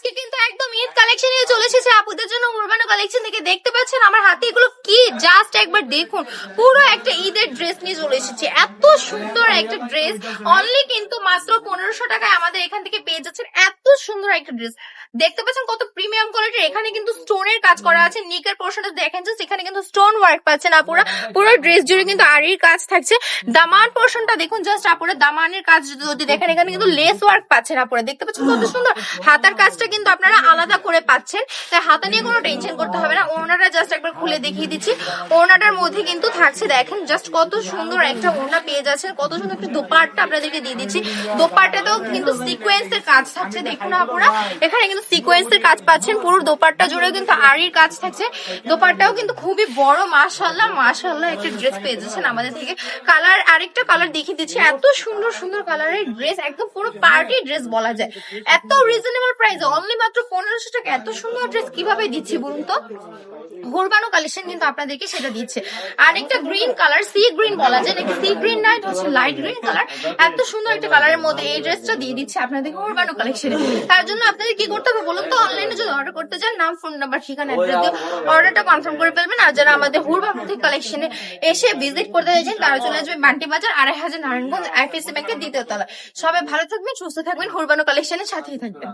আজকে কিন্তু একদম ঈদ কালেকশন নিয়ে চলে এসেছে আপুদের জন্য উরবানো কালেকশন থেকে। দেখতে পাচ্ছেন আমার হাতে এগুলো কি, জাস্ট একবার দেখুন, পুরো একটা ঈদের ড্রেস নিয়ে চলে এসেছে। এত সুন্দর একটা ড্রেস, অনলি কিন্তু মাত্র 1500 টাকায় আমাদের এখান থেকে পেয়ে যাচ্ছেন। এত সুন্দর একটা ড্রেস দেখতে পাচ্ছেন, কত প্রিমিয়াম কোয়ালিটির। এখানে কিন্তু স্টোনের কাজ করা আছে, নিকের পোর্শনটা দেখেন জাস্ট, এখানে কিন্তু স্টোন ওয়ার্ক পাচ্ছেন আপুরা। পুরো ড্রেস জুড়ে কিন্তু আরির কাজ থাকছে। দামান পোর্শনটা দেখুন জাস্ট আপুরা, দামানের কাজ যদি দেখেন, এখানে কিন্তু লেস ওয়ার্ক পাচ্ছেন আপুরা। দেখতে পাচ্ছেন কত সুন্দর। হাতার কাজটা কিন্তু আপনারা আলাদা করে পাচ্ছেন, তাই হাতা নিয়ে কোনো টেনশন করতে হবে না। ওড়নাটা জাস্ট একবার খুলে দেখিয়ে দিচ্ছি। ওড়নাটার মধ্যে কিন্তু থাকছে, দেখেন জাস্ট কত সুন্দর একটা ওড়না পেয়ে যাচ্ছেন। কত সুন্দর একটা দোপাট্টা আপনাদেরকে দিয়ে দিচ্ছি। দোপাট্টাতেও কিন্তু সিকোয়েন্সের কাজ থাকছে, দেখুন আপুরা, এখানে কিন্তু সিকোয়েন্সের কাজ পাচ্ছেন। পুরো দোপাট্টা জুড়ে কিন্তু আরির কাজ থাকছে। দোপাট্টাও কিন্তু খুবই বড়, মাশাআল্লাহ মাশাআল্লাহ একটা ড্রেস পেয়ে যাচ্ছেন আমাদের থেকে। কালার, আরেকটা কালার দেখিয়ে দিচ্ছি। এত সুন্দর সুন্দর কালারের ড্রেস, একদম পুরো পার্টি ড্রেস বলা যায়। এত রিজনেবল প্রাইসে অনলি মাত্র 1500 টাকা এত সুন্দর ড্রেস কিভাবে দিচ্ছি বলুন তো। উরবানো কালেকশন কিন্তু আপনাদেরকে সেটা দিচ্ছে। আর একটা গ্রিন কালার, সি গ্রিন বলা যায় নাকি, সি গ্রিন না, এটা হচ্ছে লাইট গ্রিন কালার। এত সুন্দর একটা কালারের মধ্যে এই ড্রেসটা দিয়ে দিচ্ছে আপনাদের উরবানো কালেকশনে। তার জন্য আপনাদের কি করতে হবে বলুন তো, অনলাইনে যদি অর্ডার করতে চান, নাম, ফোন নাম্বার, ঠিকানা, অ্যাড্রেস দিয়ে অর্ডারটা কনফার্ম করে ফেলবেন। আর যারা আমাদের উরবানো কালেকশনে এসে ভিজিট করতে চাইছেন, তারা চলে আসবেন বান্টি বাজার, 2500 নারায়ণগঞ্জ, আইপিএসসি ব্যাংকের দ্বিতীয় তলা। সবাই ভালো থাকবেন, সুস্থ থাকবেন, উরবানো কালেকশনের সাথেই থাকবেন।